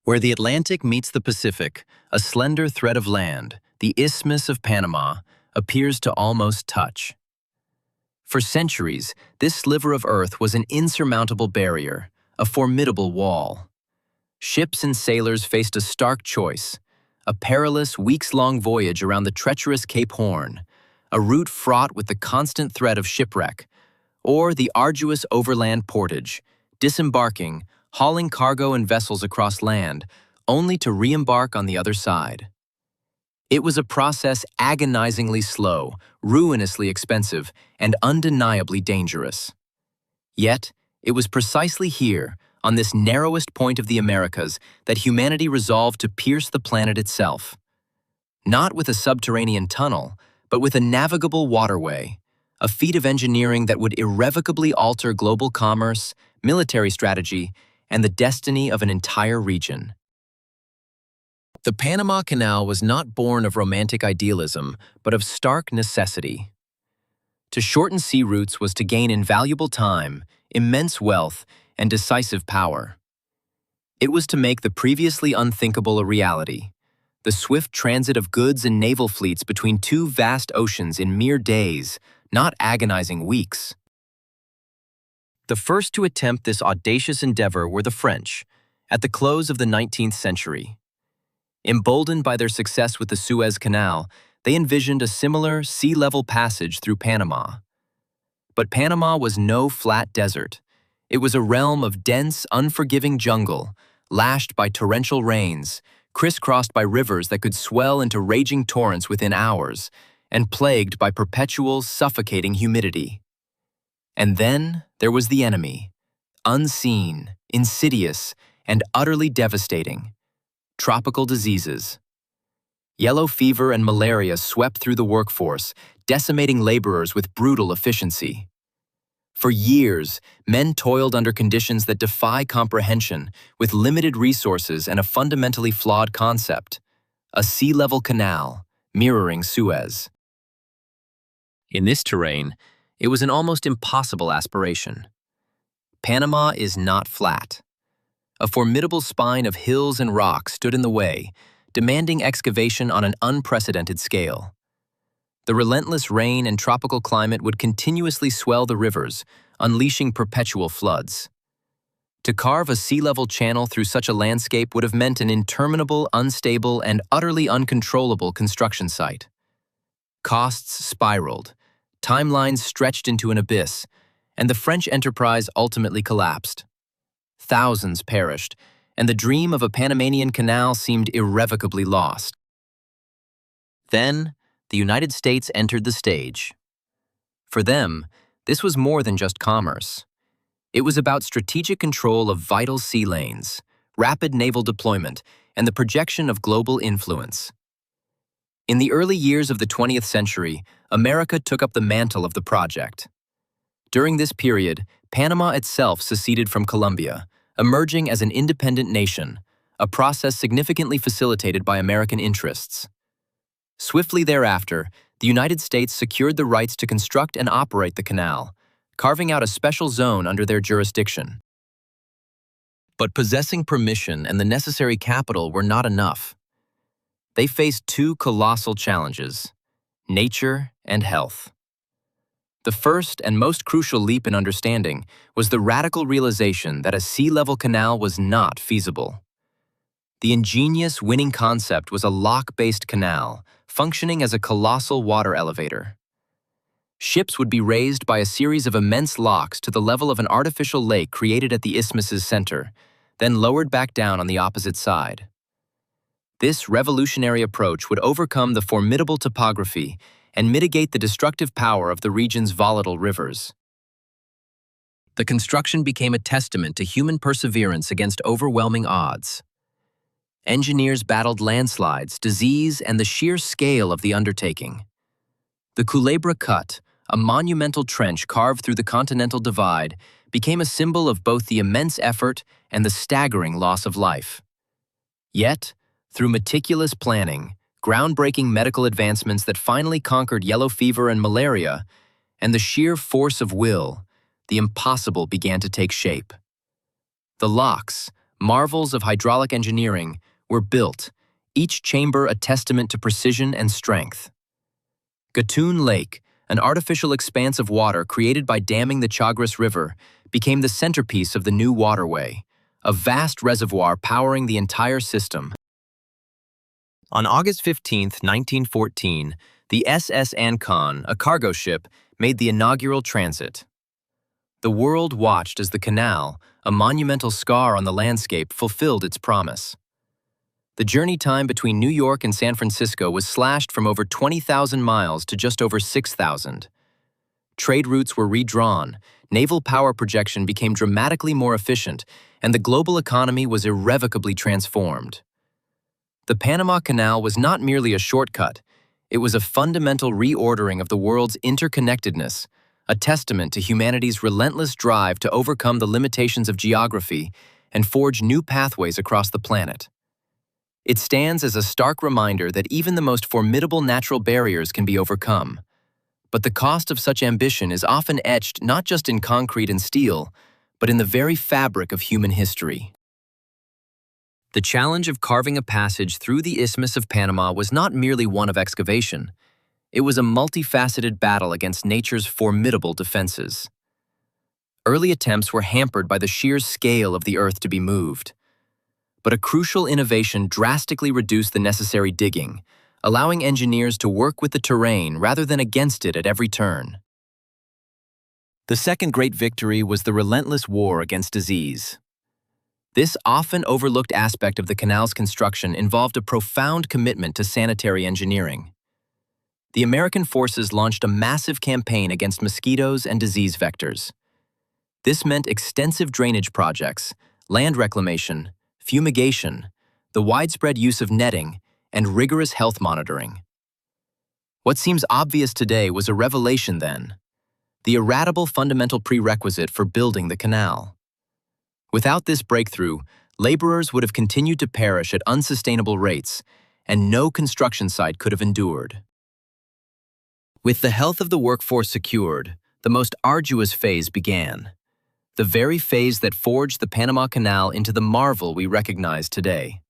Where the Atlantic meets the Pacific, a slender thread of land, the Isthmus of Panama, appears to almost touch. For centuries, this sliver of Earth was an insurmountable barrier, a formidable wall. Ships and sailors faced a stark choice: a perilous, weeks-long voyage around the treacherous Cape Horn, a route fraught with the constant threat of shipwreck, or the arduous overland portage, disembarking, hauling cargo and vessels across land, only to re-embark on the other side. It was a process agonizingly slow, ruinously expensive, and undeniably dangerous. Yet, it was precisely here, on this narrowest point of the Americas, that humanity resolved to pierce the planet itself. Not with a subterranean tunnel, but with a navigable waterway, a feat of engineering that would irrevocably alter global commerce, military strategy, and the destiny of an entire region. The Panama Canal was not born of romantic idealism, but of stark necessity. To shorten sea routes was to gain invaluable time, immense wealth, and decisive power. It was to make the previously unthinkable a reality: the swift transit of goods and naval fleets between two vast oceans in mere days, not agonizing weeks. The first to attempt this audacious endeavor were the French, at the close of the 19th century. Emboldened by their success with the Suez Canal, they envisioned a similar sea-level passage through Panama. But Panama was no flat desert. It was a realm of dense, unforgiving jungle, lashed by torrential rains, crisscrossed by rivers that could swell into raging torrents within hours, and plagued by perpetual, suffocating humidity. And then there was the enemy, unseen, insidious, and utterly devastating: tropical diseases. Yellow fever and malaria swept through the workforce, decimating laborers with brutal efficiency. For years, men toiled under conditions that defy comprehension, with limited resources and a fundamentally flawed concept: a sea-level canal, mirroring Suez. In this terrain, it was an almost impossible aspiration. Panama is not flat. A formidable spine of hills and rocks stood in the way, demanding excavation on an unprecedented scale. The relentless rain and tropical climate would continuously swell the rivers, unleashing perpetual floods. To carve a sea-level channel through such a landscape would have meant an interminable, unstable, and utterly uncontrollable construction site. Costs spiraled, timelines stretched into an abyss, and the French enterprise ultimately collapsed. Thousands perished, and the dream of a Panamanian canal seemed irrevocably lost. Then, the United States entered the stage. For them, this was more than just commerce. It was about strategic control of vital sea lanes, rapid naval deployment, and the projection of global influence. In the early years of the 20th century, America took up the mantle of the project. During this period, Panama itself seceded from Colombia, emerging as an independent nation, a process significantly facilitated by American interests. Swiftly thereafter, the United States secured the rights to construct and operate the canal, carving out a special zone under their jurisdiction. But possessing permission and the necessary capital were not enough. They faced two colossal challenges: nature and health. The first and most crucial leap in understanding was the radical realization that a sea-level canal was not feasible. The ingenious, winning concept was a lock-based canal, functioning as a colossal water elevator. Ships would be raised by a series of immense locks to the level of an artificial lake created at the isthmus's center, then lowered back down on the opposite side. This revolutionary approach would overcome the formidable topography and mitigate the destructive power of the region's volatile rivers. The construction became a testament to human perseverance against overwhelming odds. Engineers battled landslides, disease, and the sheer scale of the undertaking. The Culebra Cut, a monumental trench carved through the Continental Divide, became a symbol of both the immense effort and the staggering loss of life. Yet, through meticulous planning, groundbreaking medical advancements that finally conquered yellow fever and malaria, and the sheer force of will, the impossible began to take shape. The locks, marvels of hydraulic engineering, were built, each chamber a testament to precision and strength. Gatun Lake, an artificial expanse of water created by damming the Chagres River, became the centerpiece of the new waterway, a vast reservoir powering the entire system. On August 15, 1914, the SS Ancon, a cargo ship, made the inaugural transit. The world watched as the canal, a monumental scar on the landscape, fulfilled its promise. The journey time between New York and San Francisco was slashed from over 20,000 miles to just over 6,000. Trade routes were redrawn, naval power projection became dramatically more efficient, and the global economy was irrevocably transformed. The Panama Canal was not merely a shortcut, it was a fundamental reordering of the world's interconnectedness, a testament to humanity's relentless drive to overcome the limitations of geography and forge new pathways across the planet. It stands as a stark reminder that even the most formidable natural barriers can be overcome. But the cost of such ambition is often etched not just in concrete and steel, but in the very fabric of human history. The challenge of carving a passage through the Isthmus of Panama was not merely one of excavation. It was a multifaceted battle against nature's formidable defenses. Early attempts were hampered by the sheer scale of the earth to be moved. But a crucial innovation drastically reduced the necessary digging, allowing engineers to work with the terrain rather than against it at every turn. The second great victory was the relentless war against disease. This often overlooked aspect of the canal's construction involved a profound commitment to sanitary engineering. The American forces launched a massive campaign against mosquitoes and disease vectors. This meant extensive drainage projects, land reclamation, fumigation, the widespread use of netting, and rigorous health monitoring. What seems obvious today was a revelation then, the iratable fundamental prerequisite for building the canal. Without this breakthrough, laborers would have continued to perish at unsustainable rates, and no construction site could have endured. With the health of the workforce secured, the most arduous phase began. The very phase that forged the Panama Canal into the marvel we recognize today.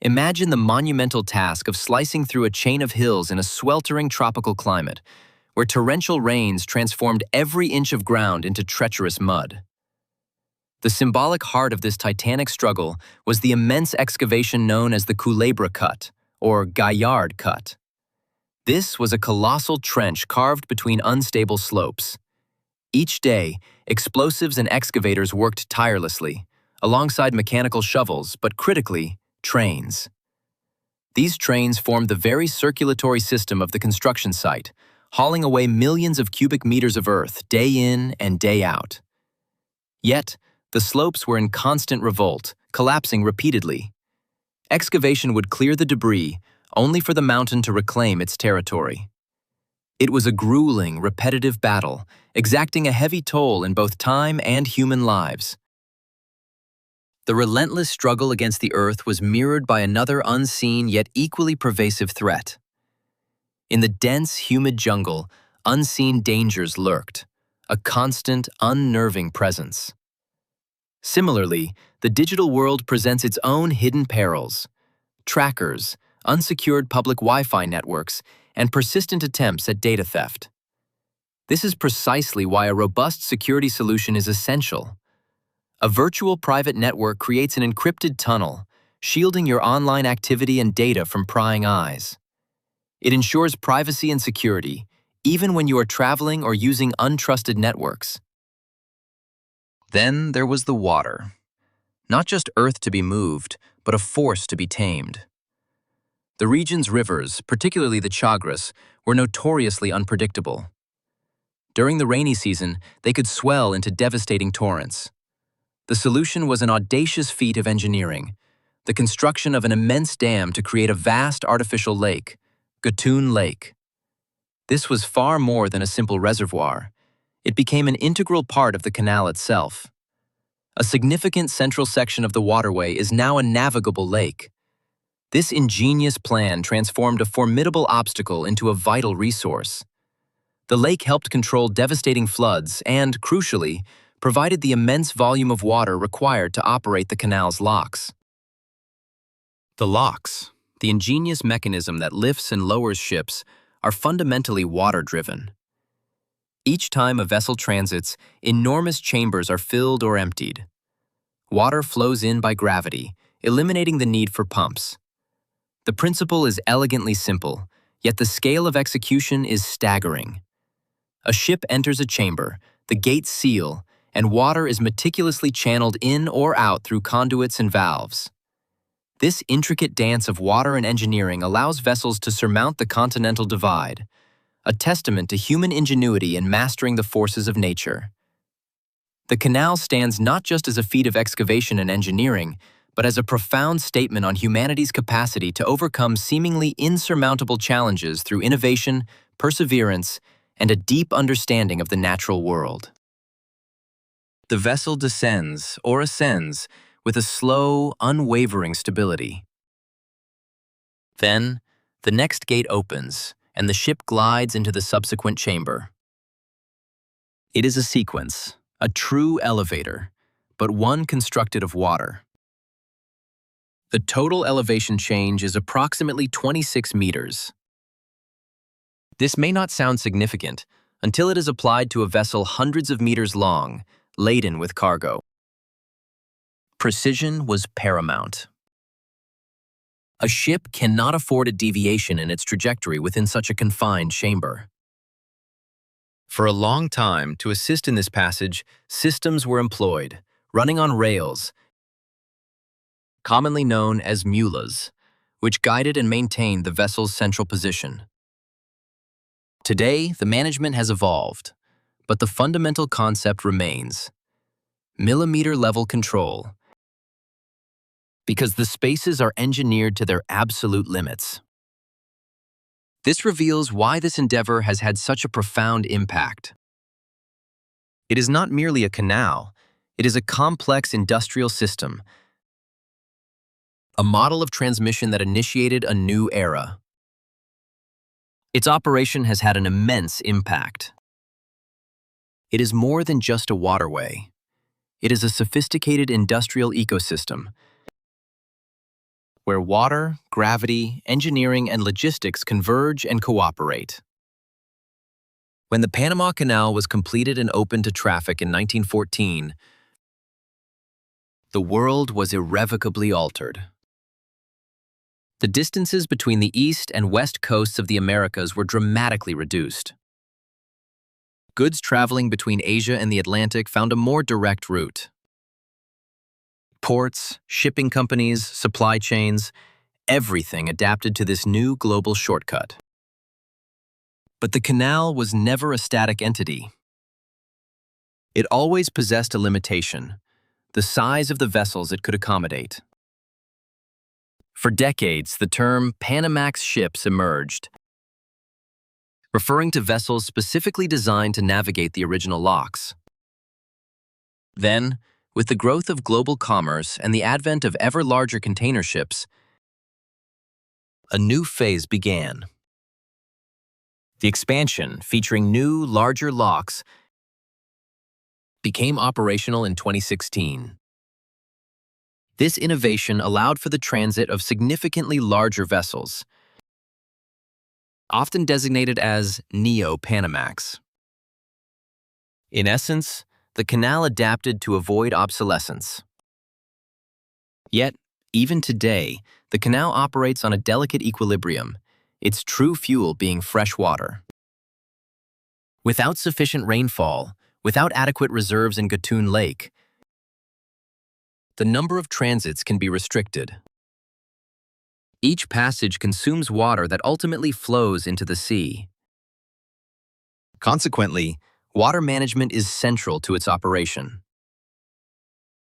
Imagine the monumental task of slicing through a chain of hills in a sweltering tropical climate, where torrential rains transformed every inch of ground into treacherous mud. The symbolic heart of this titanic struggle was the immense excavation known as the Culebra Cut, or Gaillard Cut. This was a colossal trench carved between unstable slopes. Each day, explosives and excavators worked tirelessly, alongside mechanical shovels, but critically, trains. These trains formed the very circulatory system of the construction site, hauling away millions of cubic meters of earth day in and day out. Yet, the slopes were in constant revolt, collapsing repeatedly. Excavation would clear the debris, only for the mountain to reclaim its territory. It was a grueling, repetitive battle, exacting a heavy toll in both time and human lives. The relentless struggle against the earth was mirrored by another unseen yet equally pervasive threat. In the dense, humid jungle, unseen dangers lurked, a constant, unnerving presence. Similarly, the digital world presents its own hidden perils. Trackers, unsecured public Wi-Fi networks, and persistent attempts at data theft. This is precisely why a robust security solution is essential. A virtual private network creates an encrypted tunnel, shielding your online activity and data from prying eyes. It ensures privacy and security, even when you are traveling or using untrusted networks. Then there was the water. Not just earth to be moved, but a force to be tamed. The region's rivers, particularly the Chagres, were notoriously unpredictable. During the rainy season, they could swell into devastating torrents. The solution was an audacious feat of engineering, the construction of an immense dam to create a vast artificial lake, Gatun Lake. This was far more than a simple reservoir. It became an integral part of the canal itself. A significant central section of the waterway is now a navigable lake. This ingenious plan transformed a formidable obstacle into a vital resource. The lake helped control devastating floods and, crucially, provided the immense volume of water required to operate the canal's locks. The locks, the ingenious mechanism that lifts and lowers ships, are fundamentally water-driven. Each time a vessel transits, enormous chambers are filled or emptied. Water flows in by gravity, eliminating the need for pumps. The principle is elegantly simple, yet the scale of execution is staggering. A ship enters a chamber, the gates seal, and water is meticulously channeled in or out through conduits and valves. This intricate dance of water and engineering allows vessels to surmount the continental divide, a testament to human ingenuity in mastering the forces of nature. The canal stands not just as a feat of excavation and engineering, but as a profound statement on humanity's capacity to overcome seemingly insurmountable challenges through innovation, perseverance, and a deep understanding of the natural world. The vessel descends or ascends with a slow, unwavering stability. Then, the next gate opens, and the ship glides into the subsequent chamber. It is a sequence, a true elevator, but one constructed of water. The total elevation change is approximately 26 meters. This may not sound significant until it is applied to a vessel hundreds of meters long, laden with cargo. Precision was paramount. A ship cannot afford a deviation in its trajectory within such a confined chamber. For a long time, to assist in this passage, systems were employed, running on rails, commonly known as mulas, which guided and maintained the vessel's central position. Today, the management has evolved, but the fundamental concept remains: millimeter-level control, because the spaces are engineered to their absolute limits. This reveals why this endeavor has had such a profound impact. It is not merely a canal, it is a complex industrial system, a model of transmission that initiated a new era. Its operation has had an immense impact. It is more than just a waterway. It is a sophisticated industrial ecosystem where water, gravity, engineering, and logistics converge and cooperate. When the Panama Canal was completed and opened to traffic in 1914, the world was irrevocably altered. The distances between the east and west coasts of the Americas were dramatically reduced. Goods traveling between Asia and the Atlantic found a more direct route. Ports, shipping companies, supply chains, everything adapted to this new global shortcut. But the canal was never a static entity. It always possessed a limitation: the size of the vessels it could accommodate. For decades, the term Panamax ships emerged, referring to vessels specifically designed to navigate the original locks. Then, with the growth of global commerce and the advent of ever larger container ships, a new phase began. The expansion, featuring new, larger locks, became operational in 2016. This innovation allowed for the transit of significantly larger vessels, often designated as Neo-Panamax. In essence, the canal adapted to avoid obsolescence. Yet, even today, the canal operates on a delicate equilibrium, its true fuel being fresh water. Without sufficient rainfall, without adequate reserves in Gatun Lake, the number of transits can be restricted. Each passage consumes water that ultimately flows into the sea. Consequently, water management is central to its operation.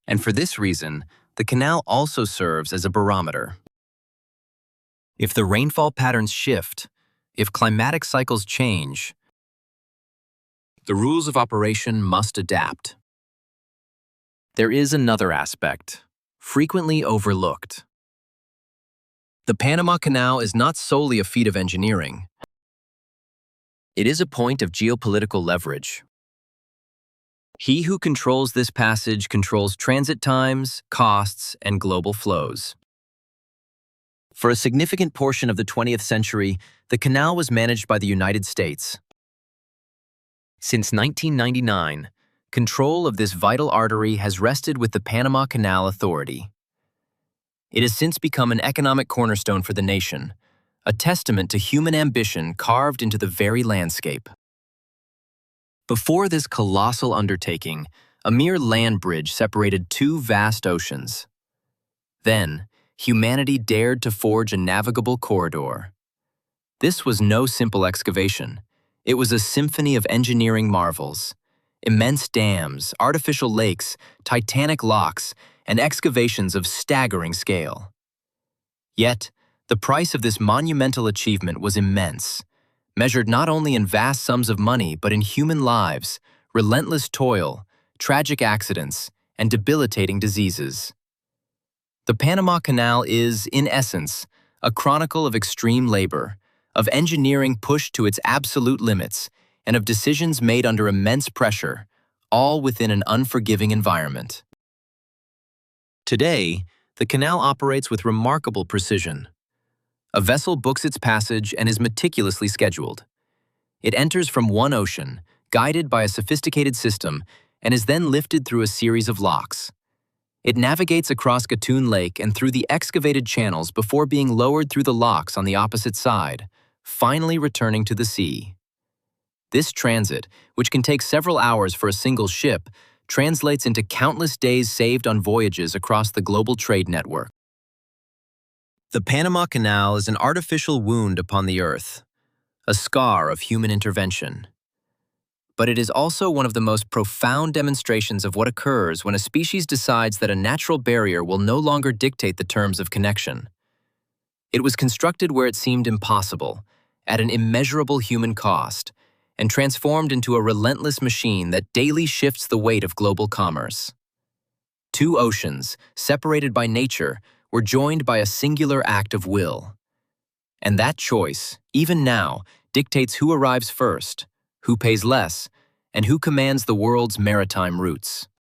And for this reason, the canal also serves as a barometer. If the rainfall patterns shift, if climatic cycles change, the rules of operation must adapt. There is another aspect, frequently overlooked. The Panama Canal is not solely a feat of engineering. It is a point of geopolitical leverage. He who controls this passage controls transit times, costs, and global flows. For a significant portion of the 20th century, the canal was managed by the United States. Since 1999, control of this vital artery has rested with the Panama Canal Authority. It has since become an economic cornerstone for the nation, a testament to human ambition carved into the very landscape. Before this colossal undertaking, a mere land bridge separated two vast oceans. Then, humanity dared to forge a navigable corridor. This was no simple excavation. It was a symphony of engineering marvels. Immense dams, artificial lakes, titanic locks, and excavations of staggering scale. Yet, the price of this monumental achievement was immense, measured not only in vast sums of money but in human lives, relentless toil, tragic accidents, and debilitating diseases. The Panama Canal is, in essence, a chronicle of extreme labor, of engineering pushed to its absolute limits, and of decisions made under immense pressure, all within an unforgiving environment. Today, the canal operates with remarkable precision. A vessel books its passage and is meticulously scheduled. It enters from one ocean, guided by a sophisticated system, and is then lifted through a series of locks. It navigates across Gatun Lake and through the excavated channels before being lowered through the locks on the opposite side, finally returning to the sea. This transit, which can take several hours for a single ship, translates into countless days saved on voyages across the global trade network. The Panama Canal is an artificial wound upon the earth, a scar of human intervention. But it is also one of the most profound demonstrations of what occurs when a species decides that a natural barrier will no longer dictate the terms of connection. It was constructed where it seemed impossible, at an immeasurable human cost, and transformed into a relentless machine that daily shifts the weight of global commerce. Two oceans, separated by nature, were joined by a singular act of will. And that choice, even now, dictates who arrives first, who pays less, and who commands the world's maritime routes.